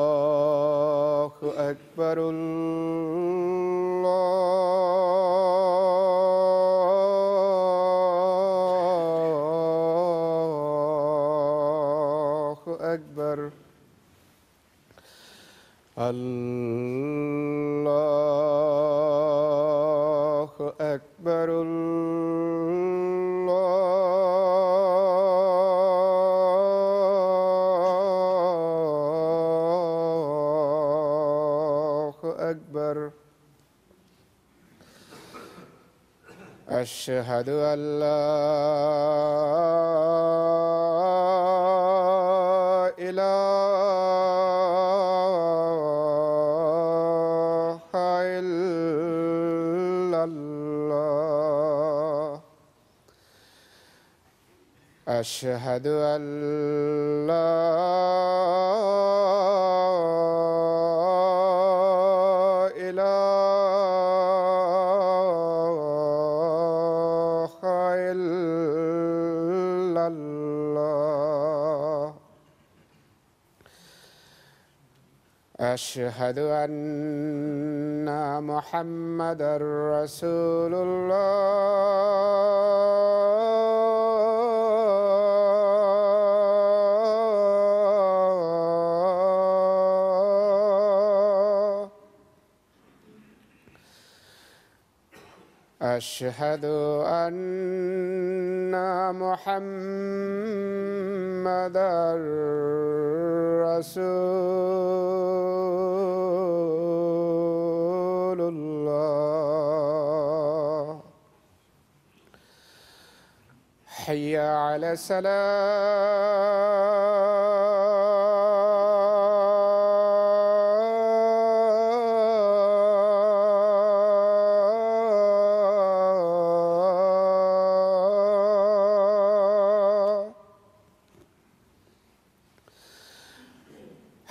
الله أكبر الله أكبر الله أكبر أشهد أن لا إله إلا الله أشهد أن لا أشهد أن محمدًا رسول الله أشهد أن محمدًا رسول الله حي على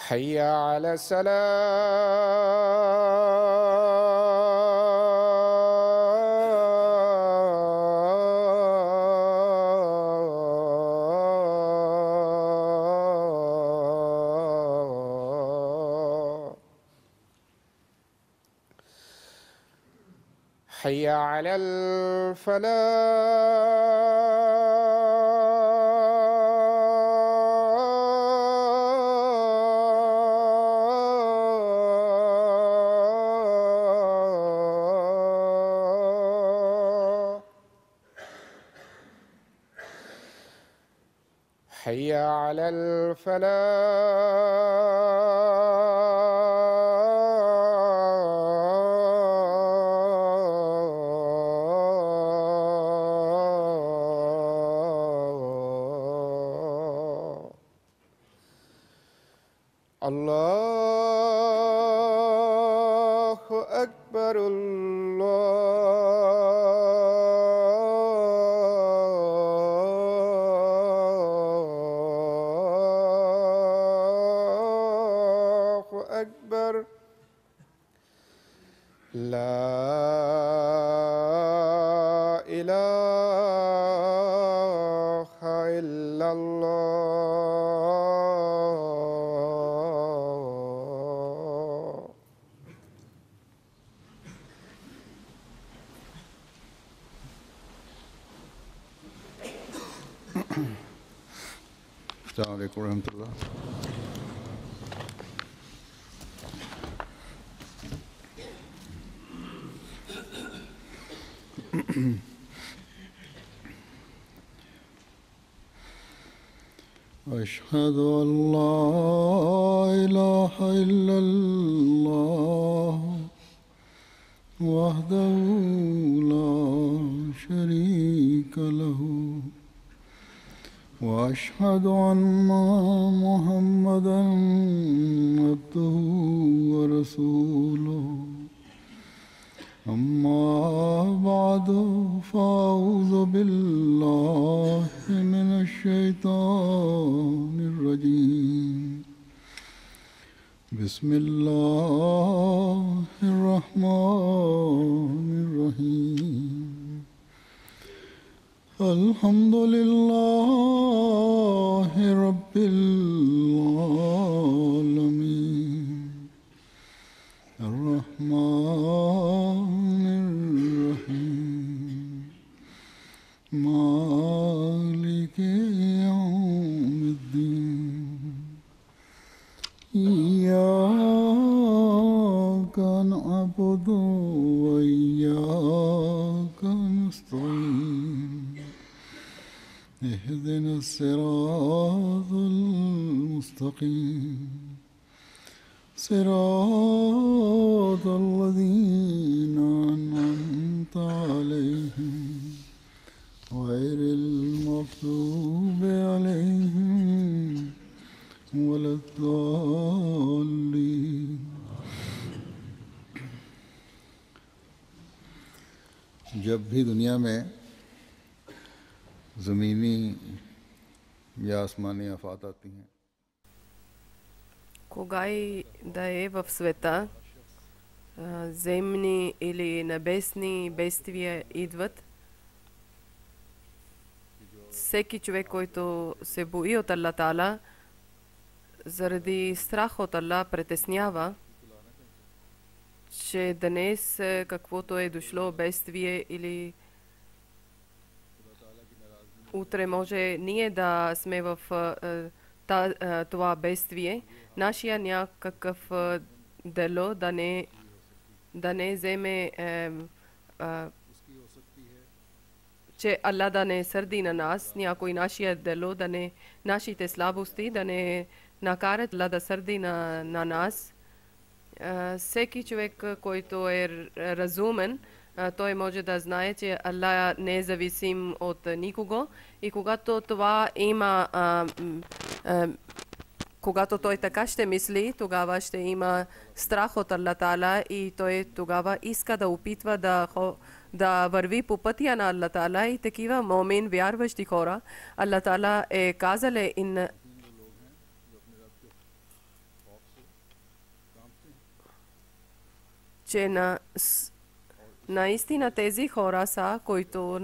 حي على حي على حي على الله أكبر الله أكبر لا إله إلا الله السلام عليكم ورحمة الله. أشهد أن لا إله إلا الله وحده لا شريك له وأشهد أن محمدا عبده ورسوله أما بعد فأعوذ بالله من الشيطان الرجيم بسم الله الرحمن الرحيم الحمد لله رب العالمين الرحمن الرحيم مالك يوم الدين إياك نعبد وإياك نستعين اهدنا الصراط المستقيم صراط الذين أنعمت عليهم غير المغضوب عليهم ولا الضالين जब भी दुनिया में ज़मीनी या आसमानी आफात आती हैं Кога и да е в света, земни или небесни бедствия идват, всеки човек, който се бои от Аллах Таала, заради страх от Аллах притеснява, че днес каквото е дошло бедствие или утре може ние да сме в това бедствие, нашия някакъв дело да не вземе, че Аллах да не сърди на нас, някой нашия дело, нашите слабости да не накарат Аллах да сърди на нас. Всеки човек, който е разумен, той може да знае, че Аллах не е зависим от никого и когато това има, когато той така ще мисли, тогава ще има страх от Аллах Таала и той тогава иска да опитва да върви по пътя на Аллах Таала и такива момин, вярващи хора. Аллах Таала е казал че наистина тези хора са, които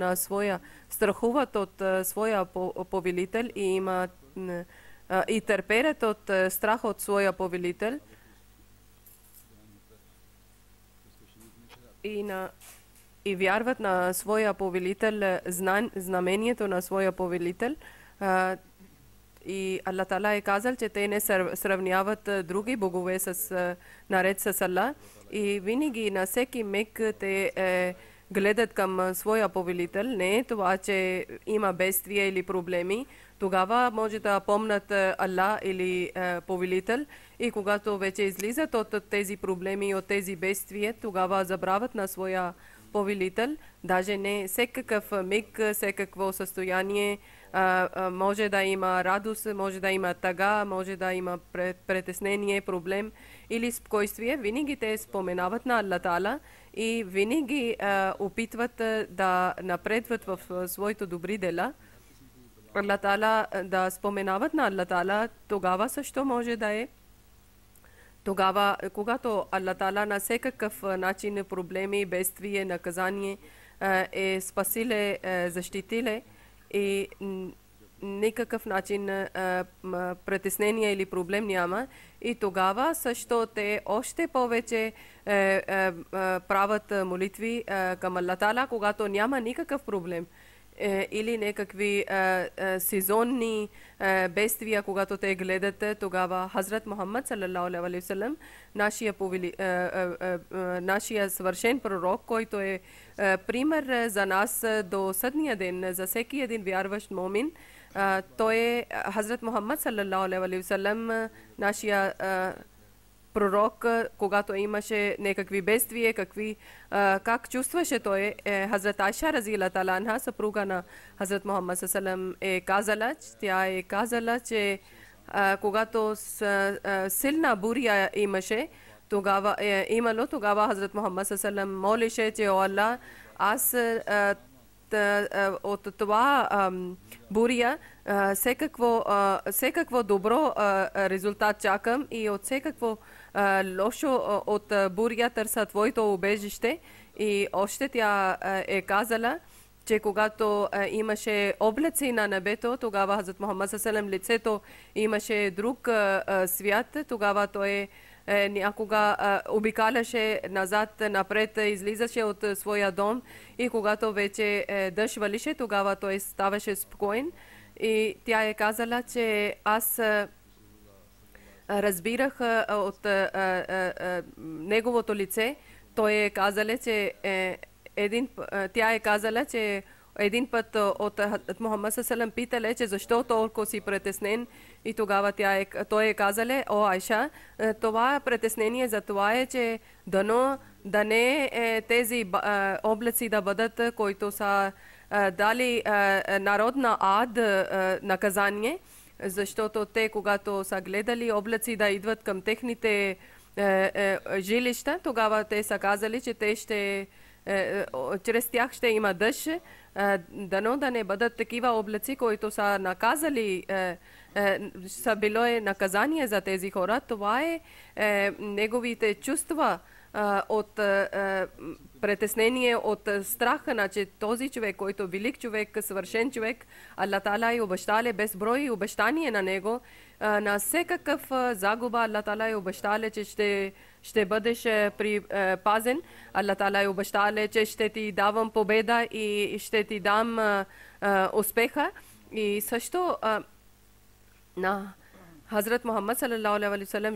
страхуват от своя повелител и търпят от страх от своя повелител и вярват на своя повелител, знамението на своя повелител. И Аллах Таала е казал, че те не сравняват други богове наред с Аллах. И винаги на всеки миг те гледат към своя повелител. Не е това, че има бедствия или проблеми. Тогава може да помнат Аллах или повелител. И когато вече излизат от тези проблеми и от тези бедствия, тогава забравят на своя повелител. Даже не всекакъв миг, всекакво състояние, може да има радост, може да има тъга, може да има притеснение, проблем или спокойствие. Винаги те споменават на Аллах Таала и винаги опитват да напредват в своите добри дела. Аллах Таала да споменават на Аллах Таала, тогава също може да е. Тогава, когато Аллах Таала на всекакъв начин проблеми, бедствие, наказание е спасиле, защитиле и никакъв начин притеснение или проблем няма. И тогава също те още повече правят молитви към Аллах Таала, когато няма никакъв проблем. Или някакви сезонни бедствия, когато те гледат, тогава Хазрат Мухаммад саллалаху алейхи ва саллям, нашия свършен пророк, който е пример за нас до съдния ден, за всеки един вярващ момин. Той е Хазрат Мухаммад саллалаху алейхи ва саллям, нашия пророк, когато имаше някакви бедствия, как чувстваше той, Хазрат Айша разила тала анха, съпруга на Хазрат Мухаммад салам, тя е казала, че когато силна буря имаше, тогава Хазрат Мухаммад салам молеше, че о Аллах, аз от това буря всекакво добро резултат чакам и от всекакво лошо от буря търся твоето убежище. И още тя е казала, че когато имаше облаци на небето, тогава Хазрат Мухаммад салам лицето имаше друг свят, тогава той някога обикаляше назад, напред, излизаше от своя дом и когато вече дъжд валише, тогава той ставаше спокоен. И тя е казала, че аз разбирах от неговото лице. Той е казала, че тя е казала, че един път от Мухаммад салам питале, че защо толкова си притеснен, и тогава той е казале: о Айша, това притеснение за това е, че дано да не тези облаци да бъдат, които са дали народ на ад наказание, защото те, когато са гледали облаци да идват към техните жилища, тогава те са казали, че те чрез тях ще има дъжд. Дано да не бъдат такива облаци, които са наказали, са било наказание за тези хора. Това е неговите чувства от притеснение, от страха, че този човек, който велик човек, съвършен човек, Аллах Таала е обещале безброй обещания на него, на всекакъв загуба Аллах Таала е обещале, че ще бъдеш припазен. Аллах Таала е обещале, че ще ти давам победа и ще ти дам успеха. И също на Хазрат Мухаммад салалаху алейхи ва салlam,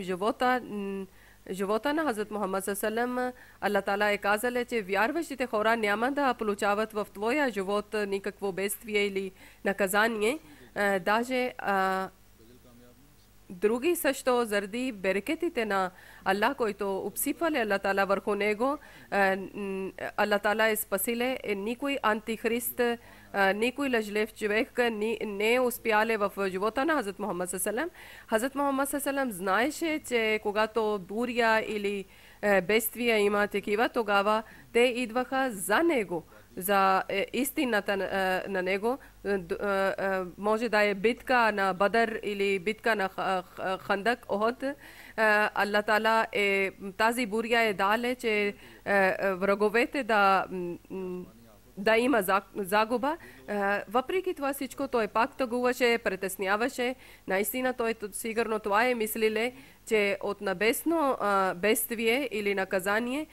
живота на Хазрат Мухаммад салам, Аллах Таала е казал, че вярващите хора няма да получават в твоя живот никакво бедствие или наказание. Даже други също заради берекетите на Аллах, който обсипвали Аллах Таала върху него, Аллах Таала е спасиле. Никой антихрист, никой лъжлив човек не е успяле в живота на Хазрат Мухаммад салам. Хазрат Мухаммад салам знаеше, че когато буря или бедствия има такива, тогава те идваха за него, за истината на него. Може да е битка на Бадър или битка на Хандак, Охот. Аллах Таала тази буря е дале, че враговете да има загуба. Въпреки това всичко, той пак тъгуваше, притесняваше. Наистина той сигурно това е мислиле, че от небесно бедствие или наказание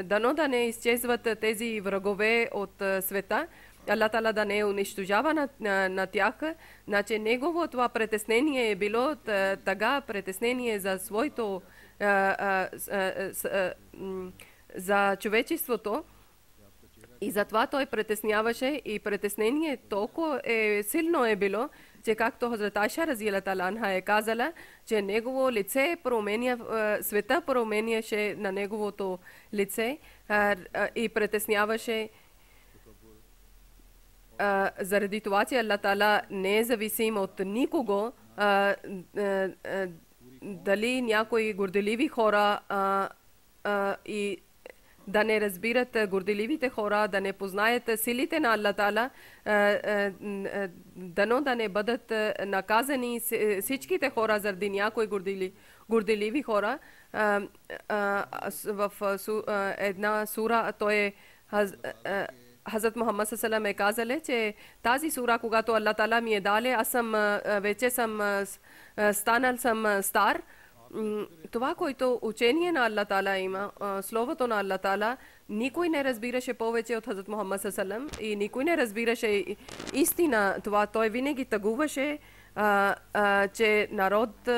дано да не изчезват тези врагове от света. Аллах Таала да не унищожава на тях. Значи негово това притеснение е било тага притеснение за своето за човечеството. И затова той притесняваше, и притеснение толкова силно е било, че както Хазрат Айша разила тала анха е казала, че негово лице променя, света променяше на неговото лице и притесняваше заради това, че Аллах Таала не е зависим от никого, дали някои горделиви хора и да не разбират горделивите хора, да не познаят силите на Аллах Таала, дано да не бъдат наказани всичките хора заради някои горделиви хора. В една сура Хазрат Мухаммад салам е казале, че тази сура, когато Аллах Таала ми е дале, аз вече съм станал стар. Това, което учение на Аллах Таала има, словото на Аллах Таала, никой не разбираше повече от Хазрат Мухаммад салам и никой не разбираше истина. Това той винаги тъгуваше, че народ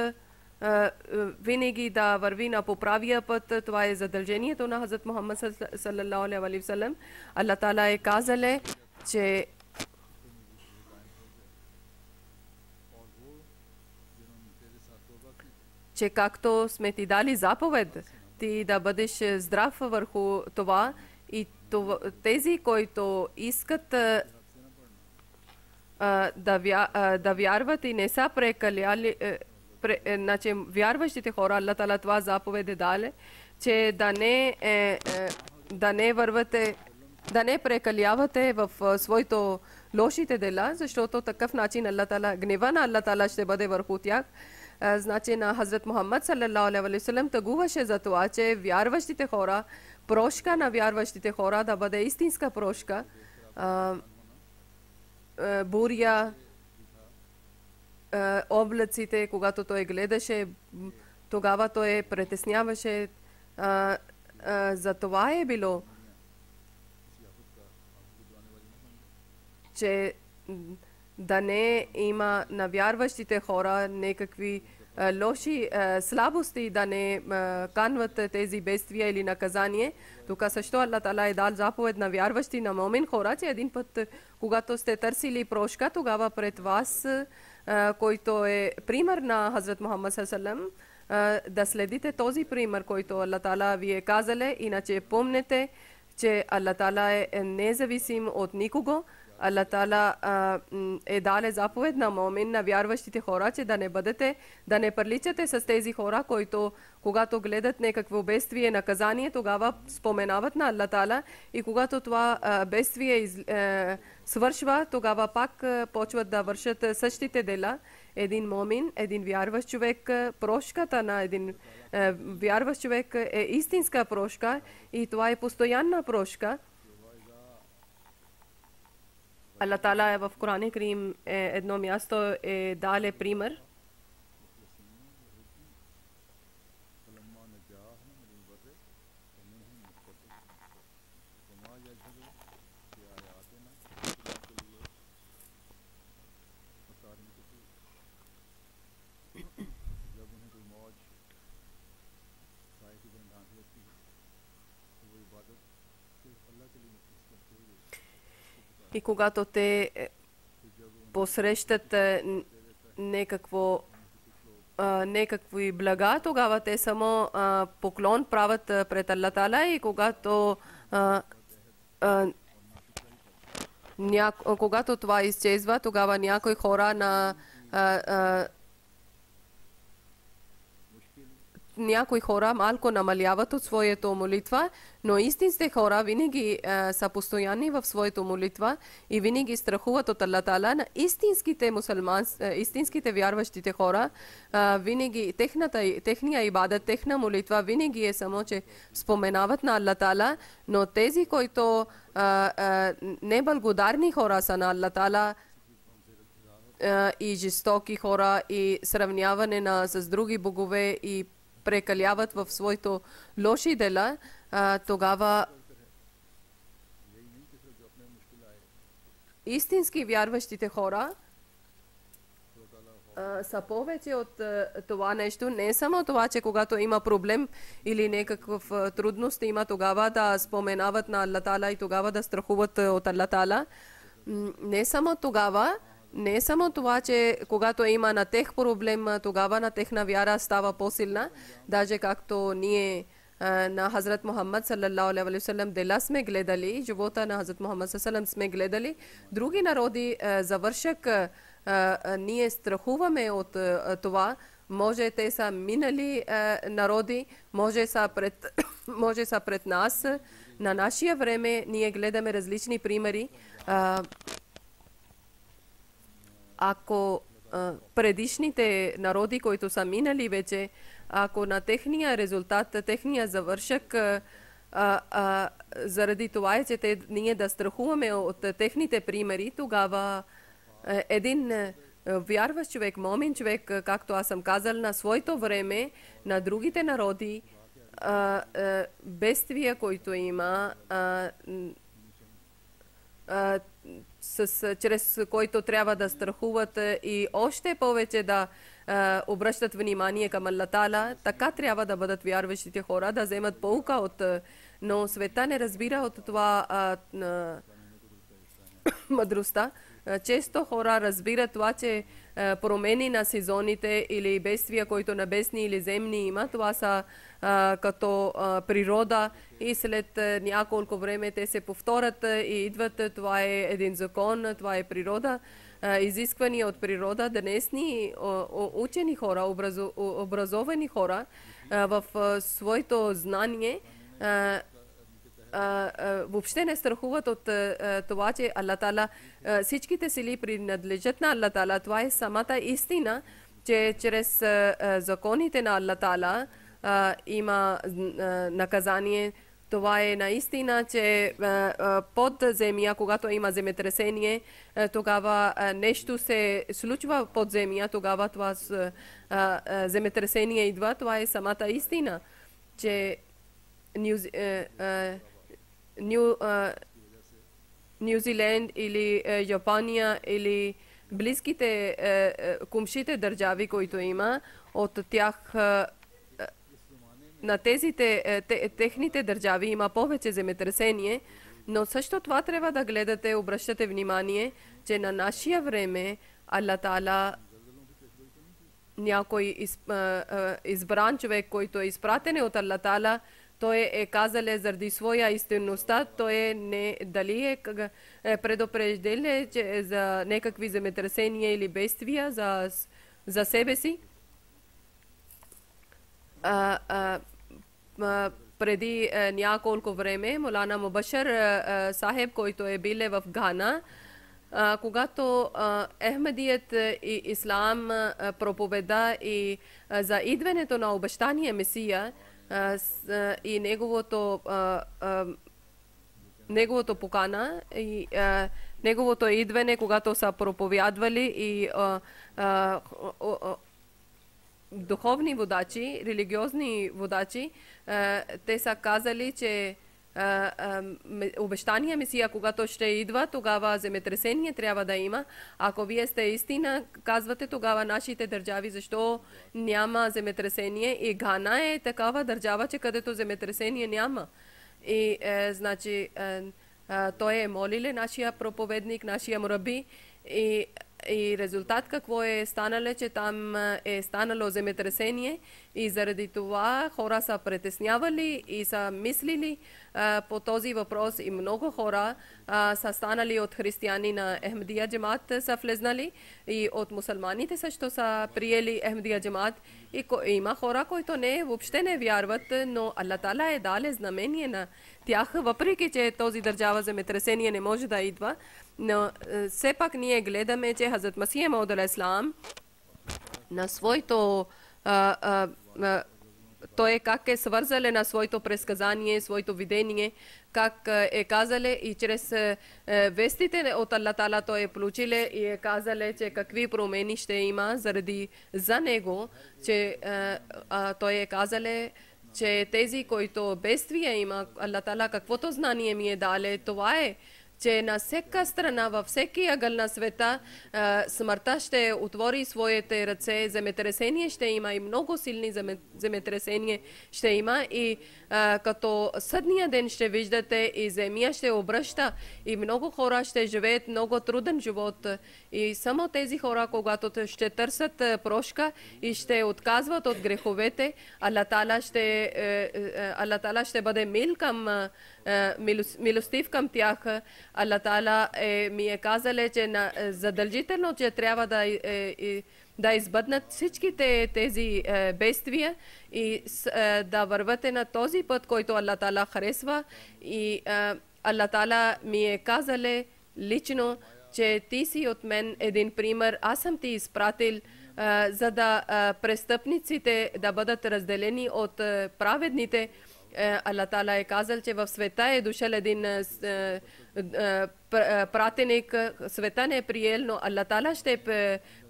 винаги да върви на поправия път. Това е задължението на Хазрат Мухаммад салалаху алейхи ва салlam. Аллах Таала е казале, че че както сме ти дали заповед, ти да бъдеш здрав върху това и тези, които искат да вярват и не са прекаляли, значи вярващите хора, Аллах Тала това заповед е дали, че да не вървате, да не прекалявате в своето лошите дела, защото такъв начин Аллах Тала, гнева на Аллах Тала ще бъде върху тях. Значи на Хазрат Мухаммад саллалаху алейхи ва саллям тъгуваше за това, че вярващите хора, прошка на вярващите хора да бъде истинска прошка. Буря, облаците, когато той гледаше, тогава той притесняваше. За това е било, че да не има на вярващите хора някакви лоши слабости, да не канват тези бедствия или наказание. Тук също Аллах Тала е дал заповед на вярващи, на момин хора, че един път, когато сте търсили прошка, тогава пред вас, който е пример на Хазрат Мухаммад саллаллаху да следите този пример, който Аллах Тала ви е казали, иначе помнете, че Аллах Тала е независим от никого. Аллах Тала е дал заповед на момин, на вярващите хора, че да не приличате с тези хора, които когато гледат някакво бедствие, наказание, тогава споменават на Аллах Тала и когато това бедствие свършва, тогава пак почват да вършат същите дела. Един момин, един вярващ човек, прошката на един вярващ човек е истинска прошка и това е постоянна прошка. Аллах Тала е в Коран Карим едно място е дале пример. И когато те посрещат някакви блага, тогава те само поклон правят пред Аллах Тала и когато това изчезва, тогава някои хора някои хора малко намаляват от своето молитва, но истинските хора винаги са постоянни в своето молитва и винаги страхуват от Аллах Тала. На истинските мусулмани, истинските вярващите хора, винаги техния ибадат, техна молитва винаги е само, че споменават на Аллах Тала, но тези, които неблагодарни хора са на Аллах Тала, и жестоки хора и сравняване с други богове и прекаляват в своето лоши дела, тогава истински вярващите хора са повече от това нещо. Не само това, че когато има проблем или някаква трудност има, тогава да споменават на Аллах Тала и тогава да страхуват от Аллах Тала. Не само тогава, не само това, че когато има на тех проблем, тогава на техна вяра става по-силна, даже както ние на Хазрат Мухаммад саллалаху алейхи ва саллям дела сме гледали, живота на Хазрат Мухаммад саллалаху алейхи ва саллям сме гледали, други народи завършък, ние страхуваме от това. Може те са минали народи, може са пред нас. На нашия време ние гледаме различни примери. Ако предишните народи, които са минали вече, ако на техния резултат, техния завършък, заради това е, че ние да страхуваме от техните примери, тогава един вярващ човек, момин човек, както аз съм казал, на своето време, на другите народи, бедствия, които има, чрез който трябва да страхуват и още повече да обръщат внимание към Аллах Тала, така трябва да бъдат вярващите хора, да вземат поука от... Но света не разбира от това мъдростта. често хора разбират това, че промени на сезоните или бедствия, които небесни или земни има, това са като природа и след няколко време те се повторят и идват. Това е един закон, това е природа. Изисквания от природа. Днесни учени хора, образовани хора в своето знание въобще не страхуват от това, че Аллах Тала всичките сили принадлежат на Аллах Тала. Това е самата истина, че чрез законите на Аллах Тала има наказание. Това е наистина, че под земя, когато има земетресение, тогава нещо се случва под земя, тогава това земетресение идва. Това е самата истина, че Нью-Зеланд или Япония или близките кумшите държави, които има, от тях на тези техните държави има повече земетресение, но също това трябва да гледате, обръщате внимание, че на нашия време Аллах Тала някой избран човек, който е изпратен от Аллах Тала, той е казал заради своя истинността, той не дали е предупреждал за някакви земетресения или бедствия за себе си. Преди няколко време Молана Мубашир Сахеб, който е бил в Гана, когато Ахмедият и Ислам проповеда и за идването на обещания Месия и неговото покана и неговото идване, когато са проповядвали и духовни водачи, религиозни водачи, те са казали, че обещания Месия, когато ще идва, тогава земетресение трябва да има. Ако вие сте истина, казвате тогава нашите държави, защо няма земетресение? И Гана е такава държава, че където земетресение няма. И значи той е молил нашия проповедник, нашия мураби, и резултат какво е станало, че там е станало земетресение и заради това хора са притеснявали и са мислили по този въпрос и много хора са станали от християни на Ахмедия джамат са влезнали и от мусулманите също са приели Ахмедия джамат и има хора, които въобще не вярват, но Аллах Тала е дал знамение на тях, въпреки че този държава земетресение не може да идва. Но все пак ние гледаме, че Хазрат Масия Мауд алейхиссалам на своето той как е свързал на своето предсказание, своето видение, как е казал и чрез вестите от Аллах Тала той е получил и е казал, че какви промени ще има за него, че той е казал, че тези, които бедствия има, Аллах Тала каквото знание ми е дал, това е, че на всяка страна, във всеки ъгъл на света, смъртта ще отвори своите ръце, земетресение ще има и много силни земетресения ще има и като съдния ден ще виждате и земя ще обръща и много хора ще живеят много труден живот и само тези хора, когато ще търсят прошка и ще отказват от греховете, Аллах Тала ще бъде милостив към тях. Аллах Тала ми е казал, че задължително, че трябва да избъднат всичките тези бедствия и да вървате на този път, който Аллах Тала харесва. И Аллах Тала ми е казал лично, че ти си от мен един пример. Аз съм ти изпратил, за да престъпниците да бъдат разделени от праведните. Аллах Тала е казал, че в света е дошъл един пратеник, света не е приел, но Аллах Тала ще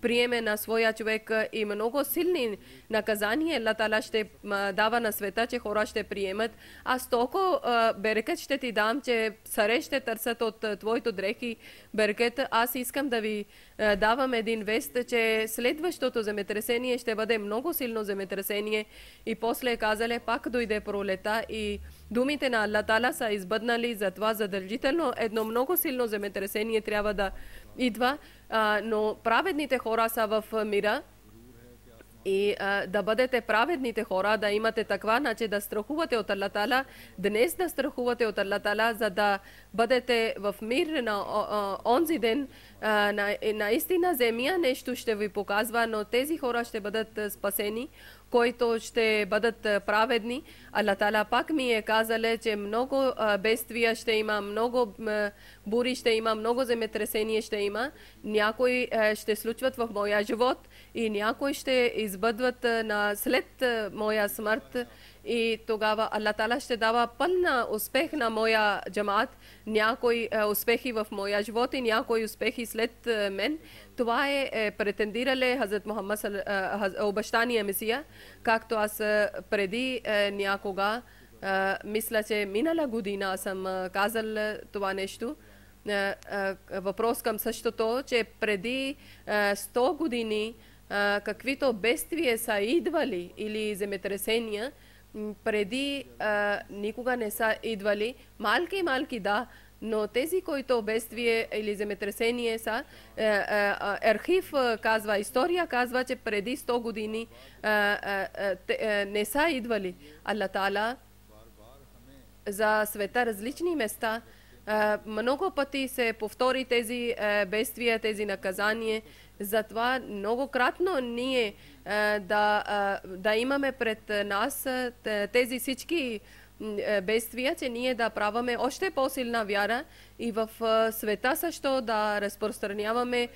приеме на своя човек и много силни наказания Аллах Тала ще дава на света, че хора ще приемат. Аз толкова берекет ще ти дам, че царе ще търсят от твоето дрехи берекет. Аз искам да ви давам един вест, че следващото земетресение ще бъде много силно земетресение и после казале пак дойде пролета и думите на Аллах Тала са избъднали, затова задължително едно много силно земетресение трябва да идва, но праведните хора са в мира. И да бъдете праведните хора, да имате таква, значи да страхувате от Аллах Тала, днес да страхувате от Аллах Тала, за да бъдете в мир на онзи ден. Наистина земя нещо ще ви показва, но тези хора ще бъдат спасени, които ще бъдат праведни. Аллах Тала пак ми е казал, че много бедствия ще има, много бури ще има, много земетресения ще има. Някои ще случват в моя живот и някои ще избъдват след моя смърт. И тогава Аллах Тала ще дава пълна успех на моя джамаат, някои успехи в моя живот и някои успехи след мен. Това е претендирали Хазрат Мухаммад, обещания Месия, както аз преди някога, мисля, че минала година съм казал това нещо. Въпрос към същото, че преди 100 години каквито бедствия са идвали или земетресения, преди никога не са идвали. Малки да, но тези, които бедствие или земетресение са, архив казва, история казва, че преди 100 години не са идвали. Аллах Тала за света различни места много пъти се повтори тези бедствия, тези наказания. Затова многократно ние да имаме пред нас тези всички бедствия, че ние да праваме още по-силна вяра и в света също да разпространяваме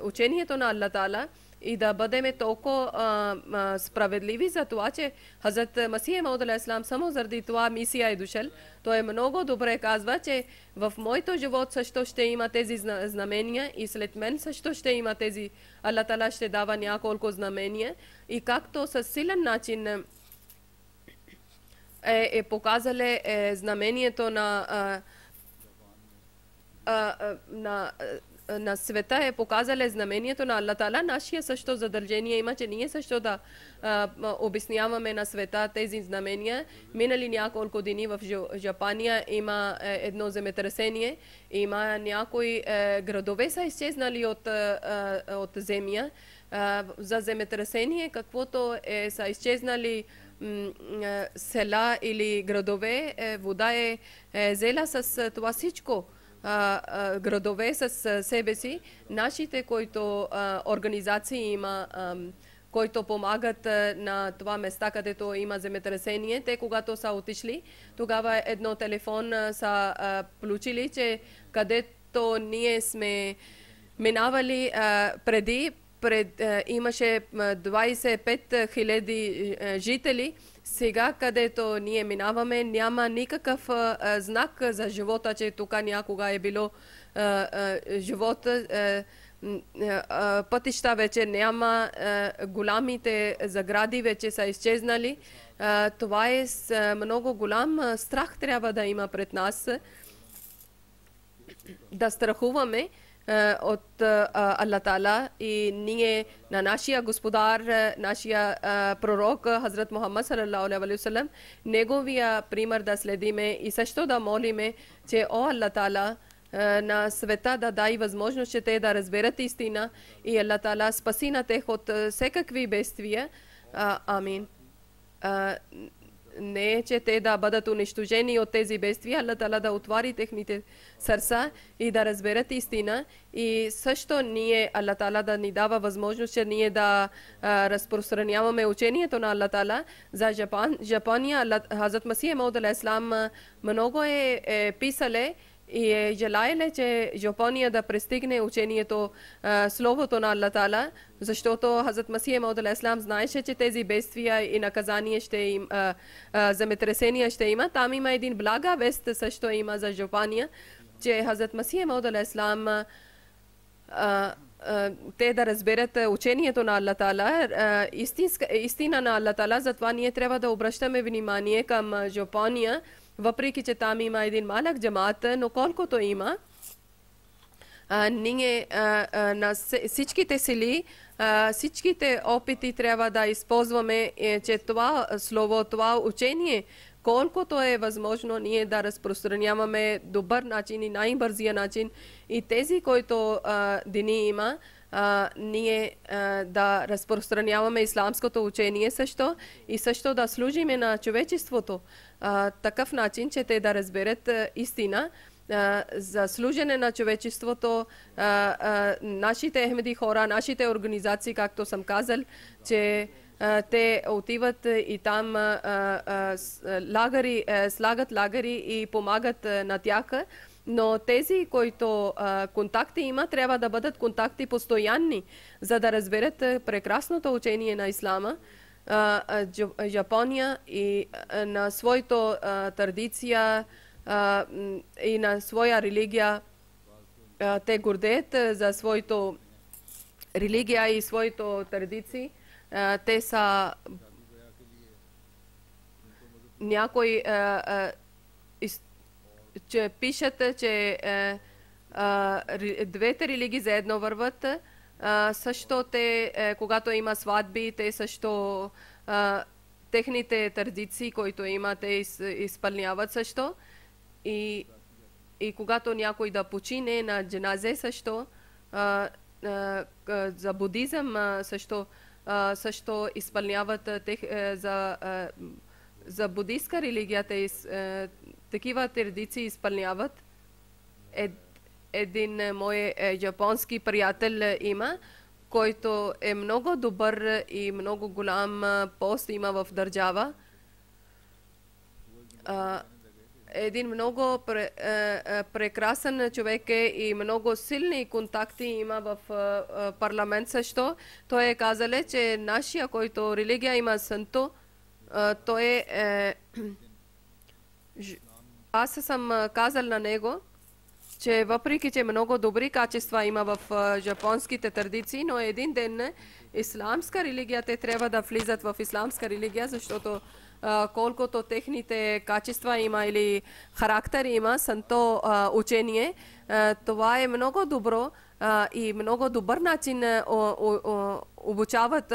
учението на Аллах Тала и да бъдем толкова справедливи за това, че Хазрат Масих Мауд алейхи салам само заради това мисия е дошъл. Той много добре казва, че в моето живот също ще има тези знамения и след мен също ще има тези. Аллах Тала ще дава няколко знамения и както със силен начин е показале знамението на света, е показале знамението на Аллах Тала. Нашия също задължение има, че ние също да обясняваме на света тези знамения. Минали няколко дни в Japania има едно земетресение, има някои градове са изчезнали от земя. За земетресение, каквото са изчезнали села или градове, вода е взела с това всичко. Градове с себе си. Нашите, които организации има, които помагат на това места, където има земетресение, те когато са отишли, тогава едно телефон са получили, че където ние сме минавали преди, имаше 25 000 жители. Сега, където ние минаваме, няма никакъв знак за живота, че тук някога е било живота. Пътища вече няма, голямите загради вече са изчезнали. Това е много голям страх трябва да има пред нас. Да страхуваме от Аллах Тала и ние на нашия господар, нашия пророк Хазрат Мухаммад салалаху алейхи ва саллям, неговия пример да следиме и също да молиме, че о Аллах Тала на света да дай възможност, че те да разберат истина и Аллах Тала спаси на тех от всекакви бедствия. Амин. Не, че те да бъдат унищожени от тези бедствия, Аллах Тала да отвори техните сърца и да разберат истина. И също ние, Аллах Тала да ни дава възможност, че ние да разпространяваме учението на Аллах Тала. За Japania, Хазрат Масих Мауд алейхи салам много е писале и е желаеле, че Japania да пристигне учението, словото на Аллах Тала, защото Хазрат Масих Мауд алейхи салам знаеше, че тези бедствия и наказания ще им, земетресения ще има. Там има един блага вест също има за Japania, че Хазрат Масих Мауд алейхи салам те да разберат учението на Аллах Тала, истина на Аллах Тала. Затова ние трябва да обръщаме внимание към Japania, въпреки че там има един малък джамаат, но колкото има, ние на всичките сили, всичките опити трябва да използваме, че това слово, това учение, колкото е възможно ние да разпространяваме добър начин и най-бързия начин и тези, които дини има, ние да разпространяваме исламското учение също и също да служиме на човечеството такъв начин, че те да разберат истина за служене на човечеството. Нашите Ахмеди хора, нашите организации, както съм казал, че те отиват и там слагат лагери и помагат на тях. Но тези, които контакти има, трябва да бъдат контакти постоянни, за да разберат прекрасното учение на ислама. Япония и на своята традиция и на своя религия, те гордеят за своята религия и своите традиции. Те са някои че пишат, че двете религии заедно върват. Също те, когато има сватби, те също техните традиции, които има, те изпълняват също. И когато някой да почине на дженазе също, за будизъм също изпълняват за будистка религия, такива традиции изпълняват. Един мой японски приятел има, който е много добър и много голям пост има в държава. Един много прекрасен човек е и много силни контакти има в парламент също. Той е казал, че нашия, който религия има Санто, той е... Аз съм казал на него, че въпреки, че много добри качества има в японските традиции, но един ден исламска религия, те трябва да влизат в исламска религия, защото колкото техните качества има или характер има, Санто учение, това е много добро и много добър начин обучават.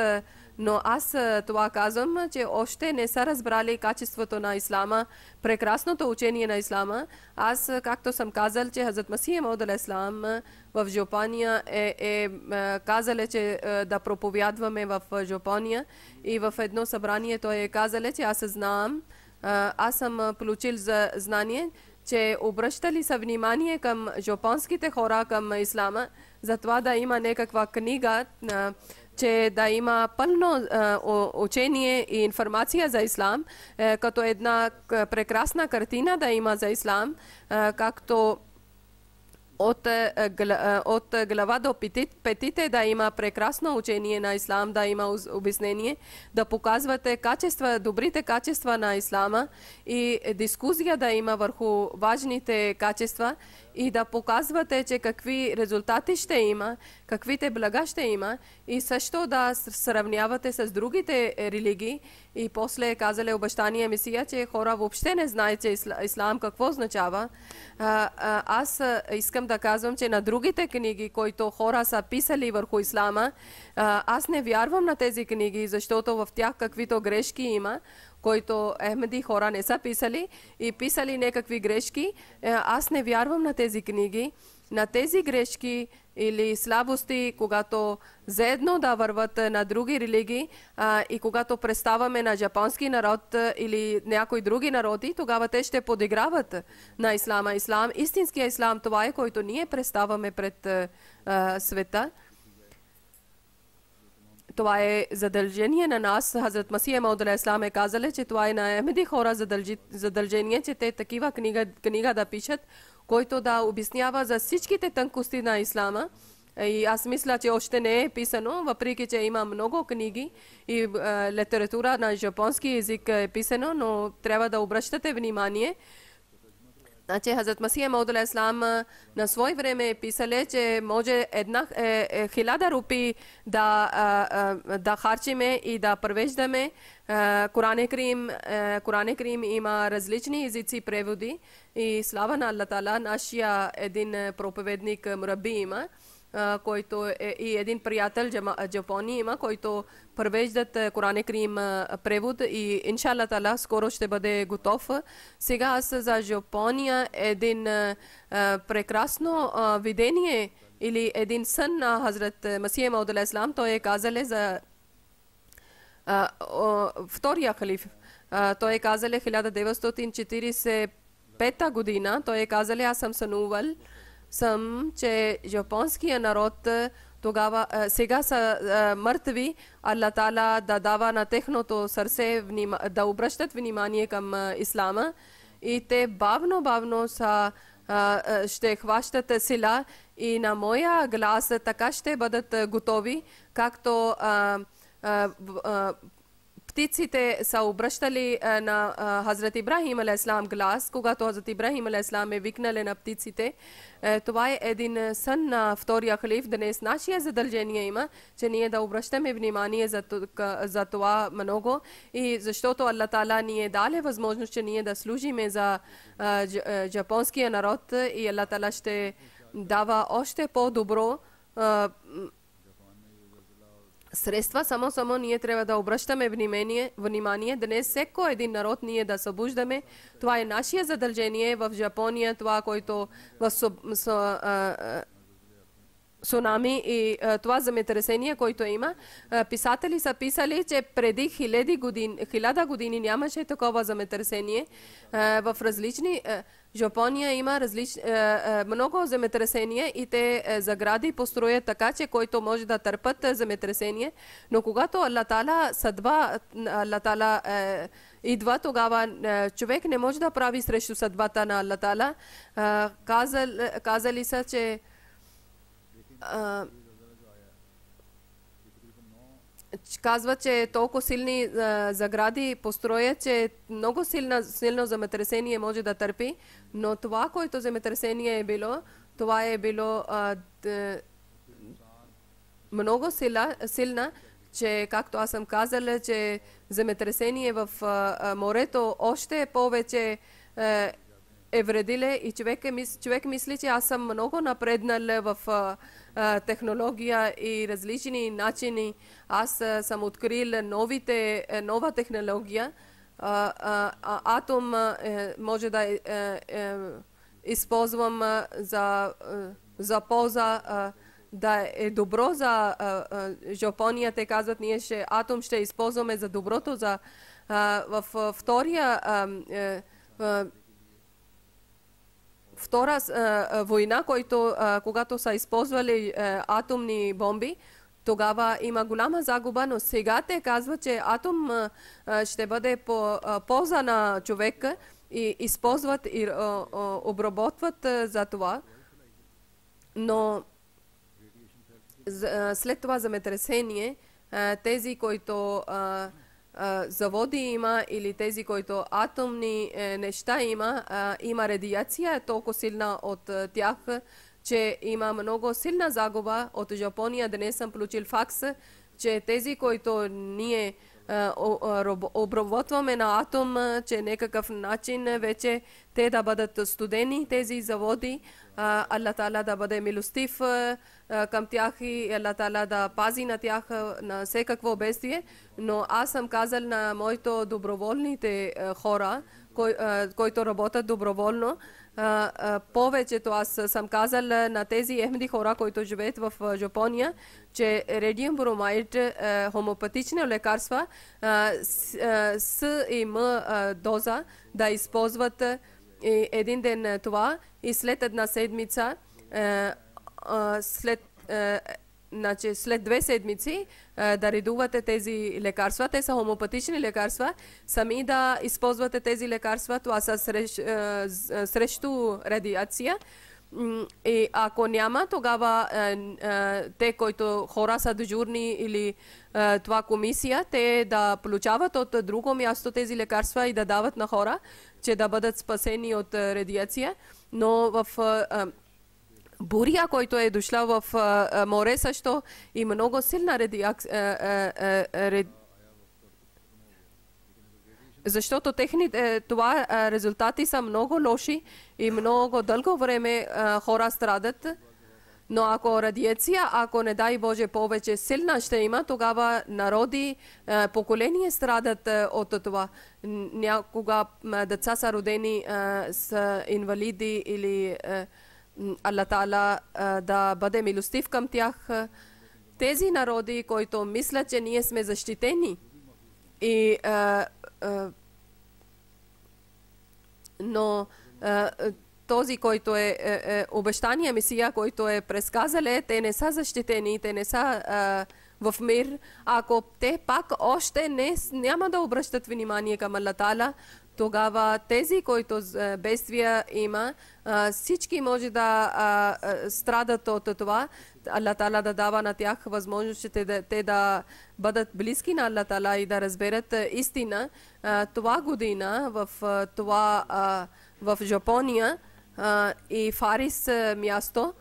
Но аз това казвам, че още не са разбрали качеството на ислама, прекрасното учение на ислама. Аз, както съм казал, че Хазрат Масих Мауд алейхиссалам в Япония е казал, че да проповядваме в Япония и в едно събрание той е казал, че аз знам, аз съм получил за знание, че обръщали са внимание към японските хора, към ислама, затова да има някаква книга, че да има пълно учение и информация за ислам, като една прекрасна картина да има за ислам, както от глава до петите да има прекрасно учение на ислам, да има обяснение, да показвате добрите качества на ислама и дискусия да има върху важните качества и да показвате, че какви резултати ще има, каквите блага ще има и също да сравнявате с другите религии. И после казали обещание Месия, че хора въобще не знаят, че ислам какво означава. Аз искам да казвам, че на другите книги, които хора са писали върху ислама, аз не вярвам на тези книги, защото в тях каквито грешки има, които Ахмеди хора не са писали и писали някакви грешки. Аз не вярвам на тези книги, на тези грешки или слабости, когато заедно да върват на други религии и когато представяме на японски народ или някои други народи, тогава те ще подиграват на ислама. Истинския ислам, това е, който ние представяме пред света. Това е задължение на нас. Хазрат Масих Мауд алейхиссалам е казал, че това е на Ахмеди хора задължение, че те такива книга да пишат, който да обяснява за всичките тънкости на ислама. И аз мисля, че още не е писано, въпреки че има много книги и литература на японски език е писано, но трябва да обръщате внимание. Значи Хазрат Масих Мауд алейхиссалам на свое време е писали, че може 1000 рупии да харчиме и да превеждаме Коран Крим има различни езици преводи и слава на Аллах Таала, нашия един проповедник Мураби има. който е и един приятел Джапония има, който превеждат Коран Крим превод и иншалла тала скоро ще бъде готов. Сега аз за Япония един прекрасно видение или един сън на Хазрат Масия Мауд алейхиссалам. Той е казал за втория халиф. Той е казал 1945 година. Той е казал, аз съм сънувал, че японския народ тогава, сега са мъртви, Аллах Таала да дава на техното сърце да обръщат внимание към ислама и те бавно ще хващат сила и на моя глас така ще бъдат готови, както птиците са обръщали на Хазрат Ибрахим алейхиссалам глас, когато Хазрат Ибрахим алейхиссалам е викнали на птиците. Това е един сън на втория халиф. Днес нашия задължение има, че ние да обръщаме внимание за това много и защото Аллах Таала ни е дали възможност, че ние да служиме за японския народ и Аллах Таала ще дава още по-добро средства, само ние трябва да обръщаме внимание. Днес всеко един народ ние да събуждаме. Това е нашия задължение в Япония, това, което в цунами и това земетресение, което има. Писатели са писали, че преди 1000 години нямаше такова земетресение. В различни Япония има много земетресения и те загради построят така, че който може да търпят земетресение. Но когато Аллах Таала идва, тогава човек не може да прави срещу съдбата на Аллах Таала. Казали са, че казва, че толкова силни загради построят, че много силно земетресение може да търпи, но това, което земетресение е било, това е било много силна, че както аз съм казала, че земетресение в морето още повече е вредиле и човек мисли, че аз съм много напреднал в технология и различни начини. Аз съм открил нова технология. Атом може да използвам за полза, да е добро за Япония. Те казват, ние атом ще използваме за доброто. В втора война, когато са използвали атомни бомби, тогава има голяма загуба, но сега те казват, че атом ще бъде по полза на човека и използват и обработват за това. Но след това земетресение, тези, които заводи има или тези, които атомни неща има радиация толкова силна от тях, че има много силна загуба от Япония. Днес съм получил факс, че тези, които ние обработваме на атом, че някакъв начин вече те да бъдат студени, тези заводи, Аллах Таала да бъде милостив към тях и Аллах Таала да пази на тях на всекакво бедствие. Но аз съм казал на моите доброволните хора, които работят доброволно, повечето аз съм казал на тези ехмеди хора, които живеят в Япония, че радиум бромайд, хомеопатични лекарства с и м доза да използват един ден това и след една седмица, след 2 седмици да редувате тези лекарства. Те са хомеопатични лекарства. Сами да използвате тези лекарства. Това са срещу радиация. И ако няма, тогава те, които хора са дежурни или това комисия, те да получават от друго място тези лекарства и да дават на хора, че да бъдат спасени от радиация. Но в буря, който е дошла в море също и много силна радиация, защото това резултати са много лоши и много дълго време хора страдат. Но ако радиация, ако не дай Боже повече силна ще има, тогава народи, поколения страдат от това. Някога деца са родени с инвалиди или Аллах Таала да бъде милостив към тях. Тези народи, които мислят, че ние сме защитени и но този, който е обещания Месия, който е предсказале, те не са защитени, те не са в мир. Ако те пак още няма да обръщат внимание към Аллах Таала, тогава тези, които бедствия има, всички може да страдат от това. Аллах Таала да дава на тях възможност, те да бъдат близки на Аллах Таала и да разберат истина. Това година в Япония и Фарис място,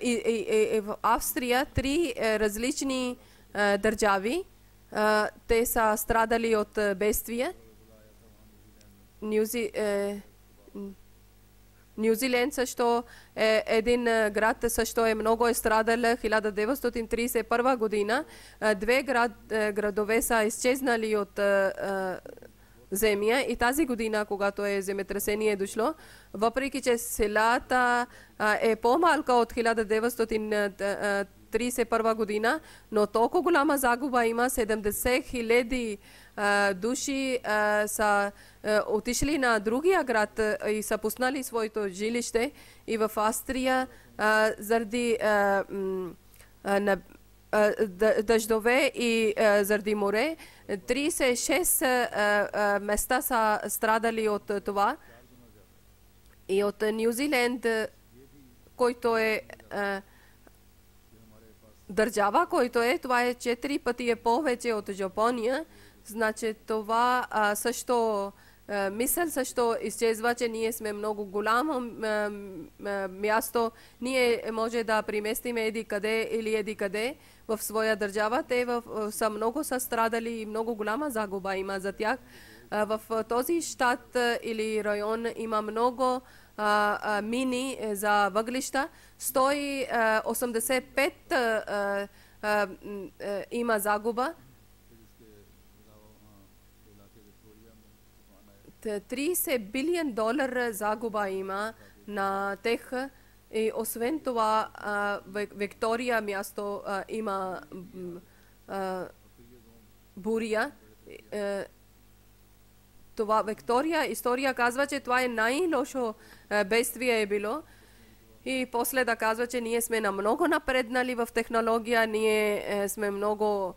и в Австрия 3 различни държави, те са страдали от бедствия. Нюзиленд също е един град, също е много страдал 1931 година. 2 градове са изчезнали от земя и тази година, когато земетресение дошло, въпреки че селата е по-малка от 1931 година, но толкова голяма загуба има. 70,000 души са отишли на другия град и са пуснали своето жилище. И в Австрия заради дъждове и заради море 36 места са страдали от това. И от Нюзиленд, който е държава, който това е 4 пъти повече от Япония. Значи това също мисъл също изчезва, че ние сме много голямо място. Ние може да приместим еди къде или еди къде в своя държава. Те са много страдали и много голяма загуба има за тях. В този щат или район има много мини за въглища. 185 има загуба. 30 билион долара загуба има на тех. И освен това, Виктория място има буря. Това Виктория история казва, че това е най-лошо бедствие е било. И после да казва, че ние сме много напреднали в технология, ние сме много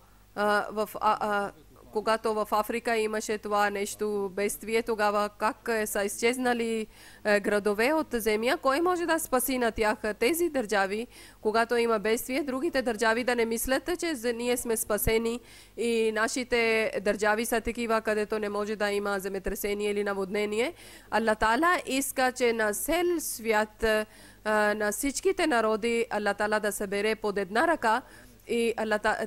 когато в Африка имаше това нещо бедствие, тогава как са изчезнали градове от земя, кой може да спаси на тях тези държави, когато има бедствие, другите държави да не мислят, че ние сме спасени и нашите държави са такива, където не може да има земетресение или наводнение. Аллах Таала иска, че на цел свят, на всичките народи, Аллах Таала да събере под една ръка и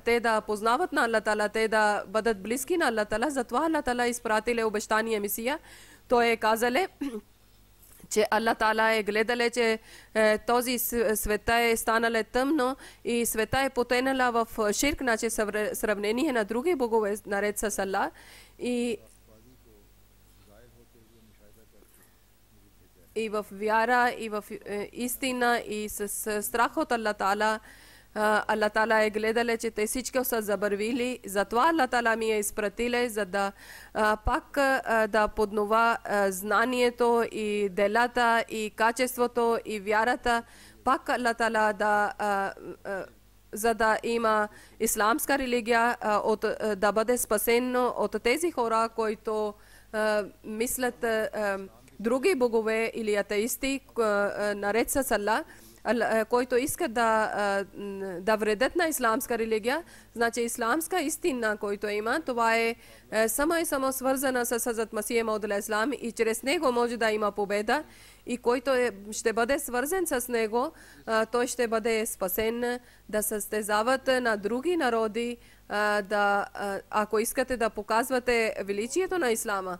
те да познават на Аллах Таала, те да бъдат близки на Аллах Таала. Затова Аллах Таала изпратиле обещания Месия. Той е казале, че Аллах Таала е гледале, че този света е станале тъмно и света е потенала в ширк, значи сравнение на други богове наред с Аллах. И в вяра, и в истина, и с страх от Аллах Таала, Аллах Таала е гледале, че те всички са забървили. Затова Аллах Таала ми е изпратиле, за да пак да поднова знанието и делата и качеството и вярата. Пак Аллах Таала за да има исламска религия, да бъде спасено от тези хора, които мислят други богове или атеисти наред с Аллах, който иска да вредят на исламска религия. Значи исламска истина, който има, това е само и само свързана с Хазрат Масия Мауд алейхиссалам и чрез него може да има победа. И който ще бъде свързан с него, той ще бъде спасен. Да състезават на други народи, ако искате да показвате величието на ислама,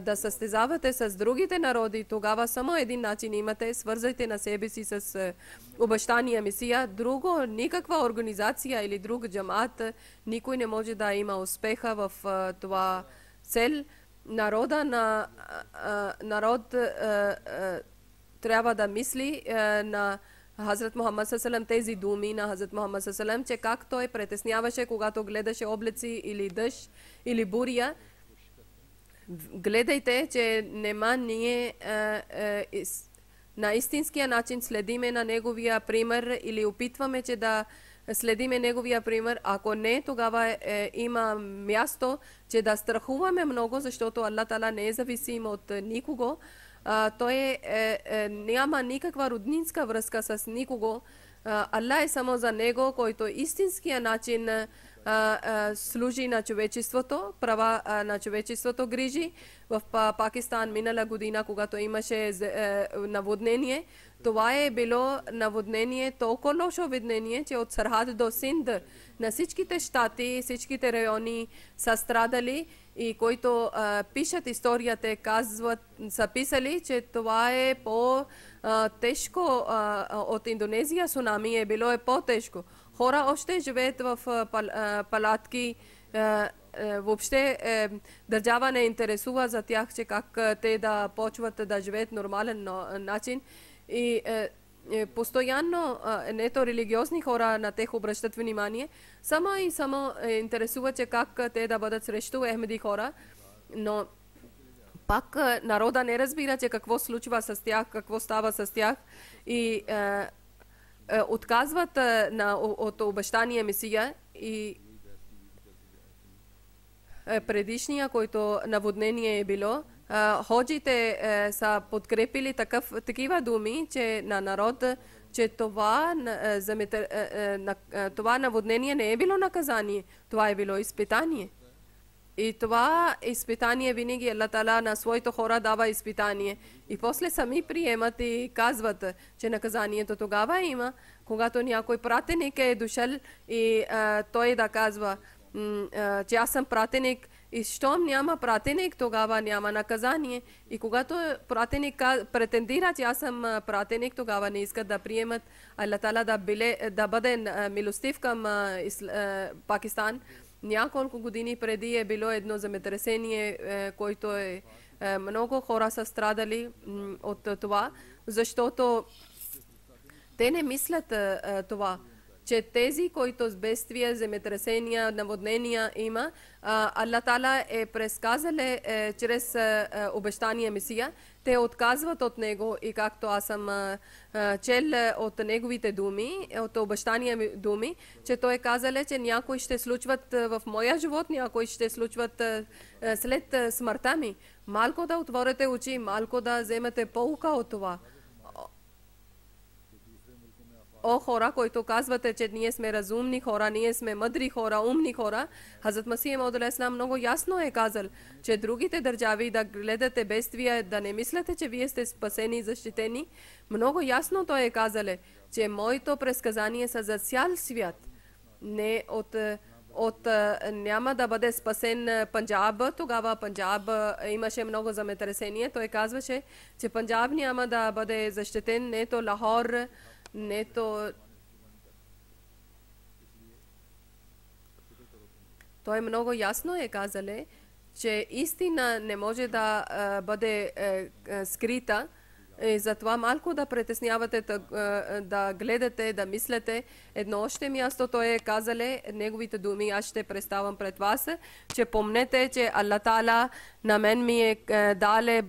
да състезавате с другите народи, тогава само един начин имате, свързайте на себе си с обещания Месия. Друго, никаква организация или друг джамат, никой не може да има успеха в това цел. Народ трябва да мисли на Хазрат Мухаммад Сасалам, тези думи на Хазрат Мухаммад Сасалам, че как той притесняваше, когато гледаше облаци или дъжд или буря. Гледайте, че нема ние на истинския начин следиме на неговия пример или опитваме, че да следиме неговия пример. Ако не, тогава има място, че да страхуваме много, защото Аллах Тала не е зависим от никого. Той няма никаква роднинска връзка с никого. Аллах е само за него, който истинския начин служи на човечеството, права на човечеството грижи. В Пакистан минала година, когато имаше наводнение, това е било наводнение, толкова лошо наводнение, че от Сархад до Синд на всичките щати, всичките райони са страдали, и които пишат историята, казват, са писали, че това е по-тежко от Индонезия цунами, е било по-тежко. Хора още живеят в палатки. Въобще държава не интересува за тях, че как те да почват да живеят нормален начин. И постоянно нето религиозни хора на тях обръщат внимание. Само интересува, че как те да бъдат срещу Ахмеди хора. Но пак народа не разбира, че какво случва с тях, какво става с тях. И отказват от обещания Месия. И предишния, който наводнение е било, ходжите са подкрепили такива думи, че на народ, че това наводнение не е било наказание, това е било изпитание. И това изпитание винаги Аллах Тала на своите хора дава изпитание. И после сами приемат и казват, че наказанието тогава има, когато някой пратеник е дошъл и той да казва, че аз съм пратеник, и щом няма пратеник, тогава няма наказание. И когато пратеник претендира, че аз съм пратеник, тогава не искат да приемат Аллах Тала да бъде милостив към Пакистан. Няколко години преди е било едно земетресение, което много хора са страдали от това, защото те не мислят това, че тези, които с бедствия, земетресения, наводнения има, Аллах Тала е предсказали чрез обещания Месия, те отказват от него. И както аз съм чел от неговите думи, от обещания думи, че той е казал, че някои ще случват в моя живот, някои ще случват след смъртта ми. Малко да отворите очи, малко да вземете полука от това. О, хора, които казвате, че ние сме разумни хора, ние сме мъдри хора, умни хора, Хазрат Масих Мауд алейхи салам много ясно е казал, че другите държави да гледате бедствия, да не мислите, че вие сте спасени и защитени. Много ясно той е казал, че моето предсказание са за цял свят. Не няма да бъде спасен Панджаб. Тогава Панджаб имаше много земетресение. Той казваше, че Панджаб няма да бъде защитен, нето Лахор, нето. Той много ясно е казал, че истина не може да бъде скрита. И затова малко да притеснявате, да гледате, да мислите. Едно още място той е казал, неговите думи аз ще представям пред вас, че помнете, че Аллах Таала на мен ми е дале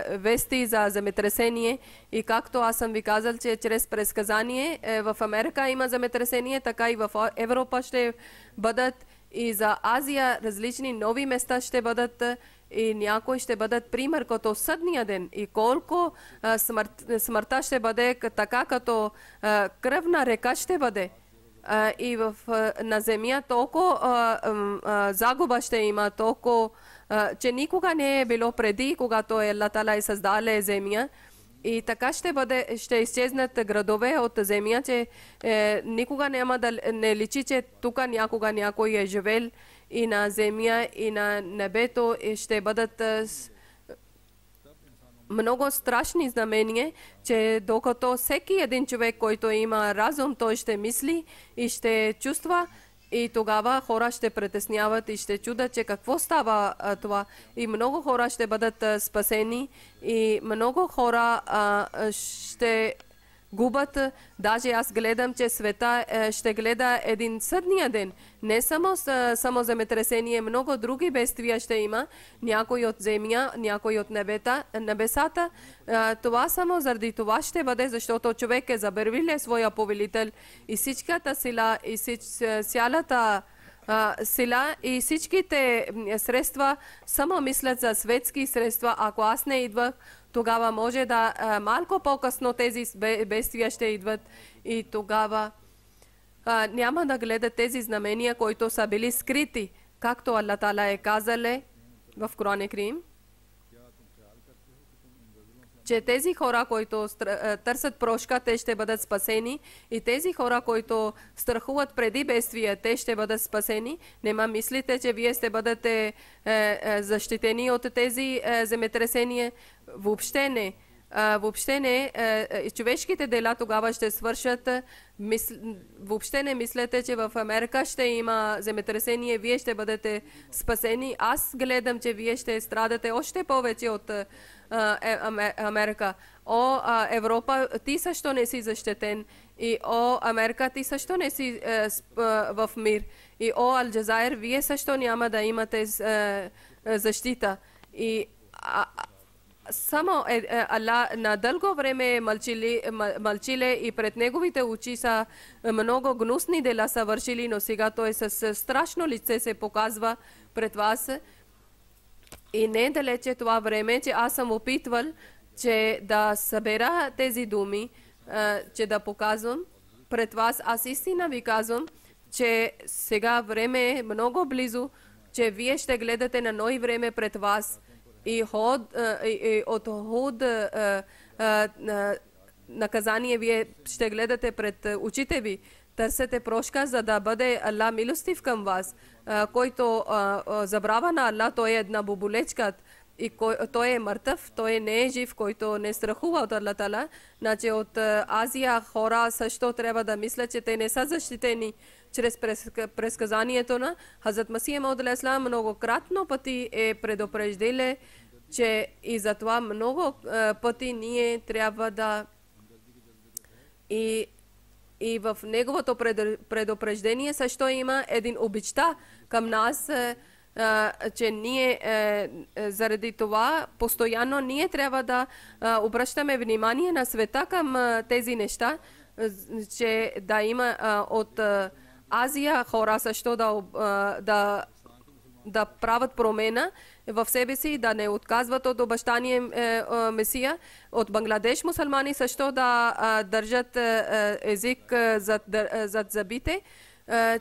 вести за земетресение. И както аз съм ви казал, че чрез предсказание в Америка има земетресение, така и в Европа ще бъдат, и за Азия различни нови места ще бъдат, и някои ще бъдат пример като съдния ден. И колко смъртта ще бъде така, като кръвна река ще бъде. И на земя толкова загуба ще има, толкова, че никога не е било преди, когато Аллах Таала е създал земя. И така ще изчезнат градове от земя, че никога няма да не личи, че тук някога някой е живел. И на земя, и на небето ще бъдат много страшни знамения, че докато всеки един човек, който има разум, той ще мисли и ще чувства, и тогава хора ще притесняват и ще чудят, че какво става това. И много хора ще бъдат спасени и много хора ще губят. Даже аз гледам, че света ще гледа един съдния ден. Не само земетресение, много други бедствия ще има. Някой от земя, някой от небесата. Това само заради това ще бъде, защото човек е забравил своя повелител и всичката сила и цялата сила и всичките средства само мислят за светски средства. Ако аз не идвах, тогава може да малко по-късно тези бедствия ще идват и тогава няма да гледат тези знамения, които са били скрити, както Аллах Таала е казал в Коран Карим, че тези хора, които търсят прошка, те ще бъдат спасени и тези хора, които страхуват преди бедствия, те ще бъдат спасени. Нема мислите, че вие ще бъдете защитени от тези земетресения? Въобще не. Въобще не. Човешките дела тогава ще свършат. Въобще не мислете, че в Америка ще има земетресение, вие ще бъдете спасени. Аз гледам, че вие ще страдате още повече от Америка. Европа, ти също не си защитен. И Америка, ти също не си в мир. И Алджазайр, вие също няма да имате защита. И само Аллах на дълго време мълчиле и пред неговите очи са много гнусни дела са вършили, но сега той с страшно лице се показва пред вас. И не е далече това време, че аз съм опитвал, че да събера тези думи, че да показвам пред вас. Аз истина ви казвам, че сега време е много близо, че вие ще гледате на нови време пред вас. И от Худ наказание вие ще гледате пред очите ви. Търсете прошка, за да бъде Аллах милостив към вас. Който забравя на Аллах, той е една боболечка. И той е мъртъв, той не е жив, който не страхува от Аллах Таала. Значи от Азия хора също трябва да мислят, че те не са защитени чрез предсказанието на Хазрат Масих Мауд алейхи салам многократно пъти е предупреждил, че и затова много пъти ние трябва да и в неговото предупреждение също има един обичта към нас, че ние заради това постоянно ние трябва да обръщаме внимание на света към тези неща, че да има от Азия хора също да правят промена в себе си, да не отказват от обещание Месия. От Бангладеш мусулмани също да държат език зад зъбите,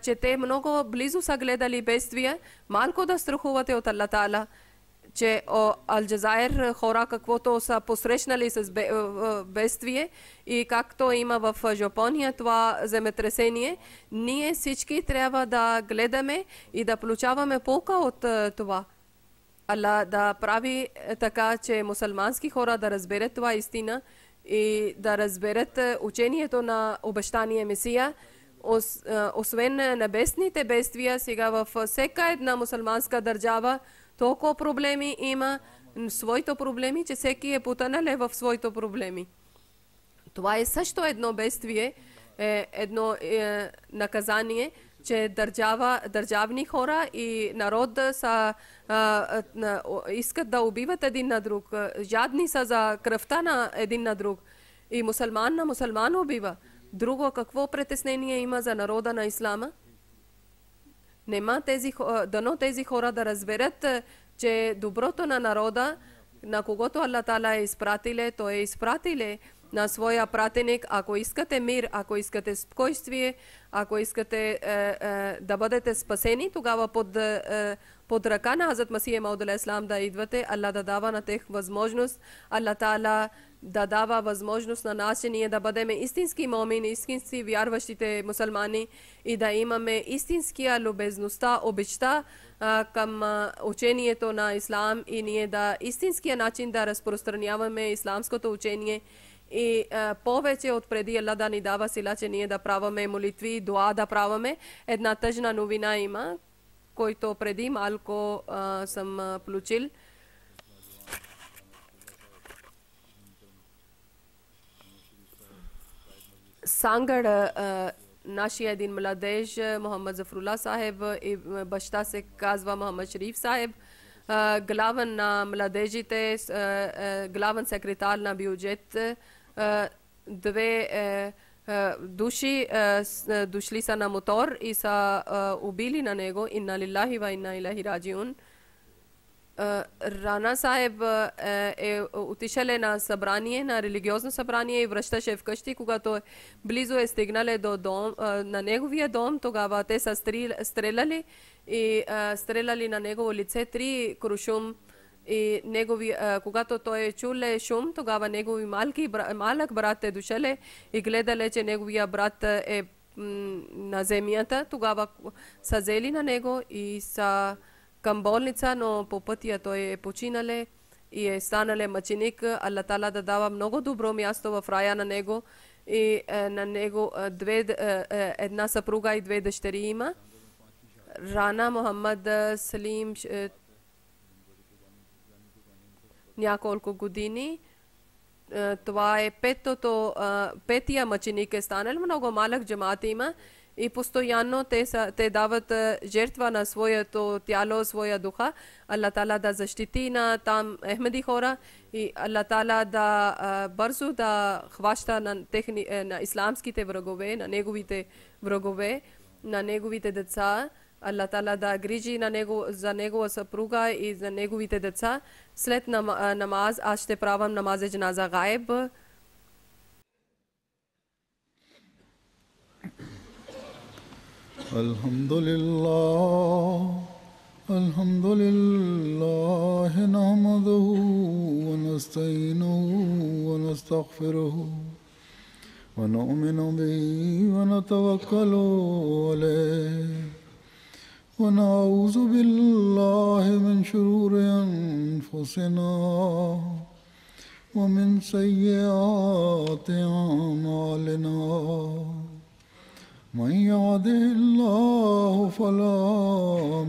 че те много близо са гледали бедствия, малко да страхувате от Аллах Таала, че Алджазайр хора каквото са посрещнали с бедствие и както има в Япония това земетресение, ние всички трябва да гледаме и да получаваме полка от това. Аллах да прави така, че мусулмански хора да разберат това истина и да разберат учението на обещание Месия. Освен небесните бедствия, сега във всяка една мусулманска държава толкова проблеми има, своите проблеми, че всеки е потънал в своите проблеми. Това е също едно бедствие, едно наказание, че държавни хора и народ искат да убиват един на друг. Жадни са за кръвта на един на друг. И мусулман на мусулман убива. Друго какво притеснение има за народа на ислама? Нема дано тези хора да разберат, че доброто на народа, на когото Аллах Таала е изпратиле, той е изпратиле на своя пратеник, ако искате мир, ако искате спокойствие, ако искате да бъдете спасени, тогава под ръка на Хазрат Масих Мауд алейхиссалам да идвате. Аллах да дава на тех възможност. Аллах Таала да дава възможност на нас, че ние да бъдем истински мумини, истински вярващите мусулмани и да имаме истинския любезността, обичта към учението на ислам и ние да истинския начин да разпространяваме исламското учение. И повече от преди Аллах да ни дава сила, че ние да праваме молитви, дуа да праваме. Една тъжна новина има, който преди малко съм получил. Сангър, нашия един младеж, Мохаммад Зафрулlah Сахеб, и баща се казва Мохаммад Шериф Сахеб, главен на младежите, главен секретар на бюджет. Две души дошли са на мотор и са убили на него. Инна лилахи ва инна илайхи раджиун. Рана Сахеб е отишъл на събрание, на религиозно събрание и връщаше вкъщи. Когато близо е стигнали до дом, на неговия дом, тогава те са стреляли и стреляли на негово лице 3 куршум. И когато той чуле шум, тогава негови малък брат е дошъл и гледале, че неговия брат е на земята. Тогава са взели на него и са към болница, но по пътя той е починале и е станале мъченик. Аллах Таала да дава много добро място в рая на него. И на него една съпруга и 2 дъщери има. Рана Мохаммад Салим няколко години. Това е петия мъченик е станал. Много малък джамат има. И постоянно те дават жертва на своето тяло, своя духа. Аллах Таала да защити на там Ахмеди хора и Аллах Таала да бързо да хваща на исламските врагове, на неговите врагове, на неговите деца. Аллах Таала да грижи за негова съпруга и за неговите деца. След намаз аз ще правам намаз джаназа гаеб. الحمد لله نحمده ونستعينه ونستغفره ونؤمن به ونتوكل عليه ونعوذ بالله من شرور أنفسنا ومن سيئات أعمالنا من يهده الله فلا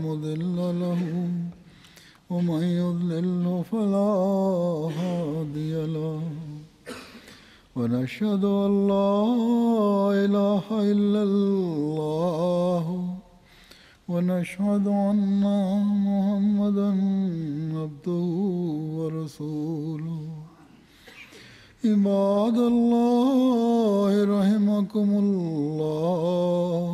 مضل له ومن يضلل فلا هادي له ونشهد أن لا إله إلا الله ونشهد أن محمدا عبده ورسوله عباد الله رحمكم الله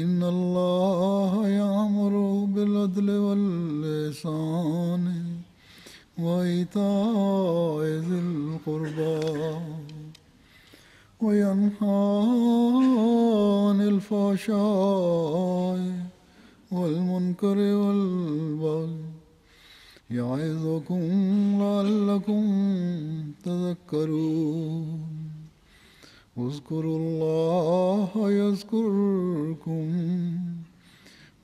إن الله يأمر بالعدل والإحسان وإيتاء ذي القربى وينهى عن الفحشاء والمنكر والبغي يعظكم لعلكم تذكرون اذكروا الله يذكركم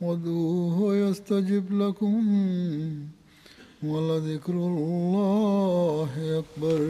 وادعوه يستجب لكم ولذكر الله أكبر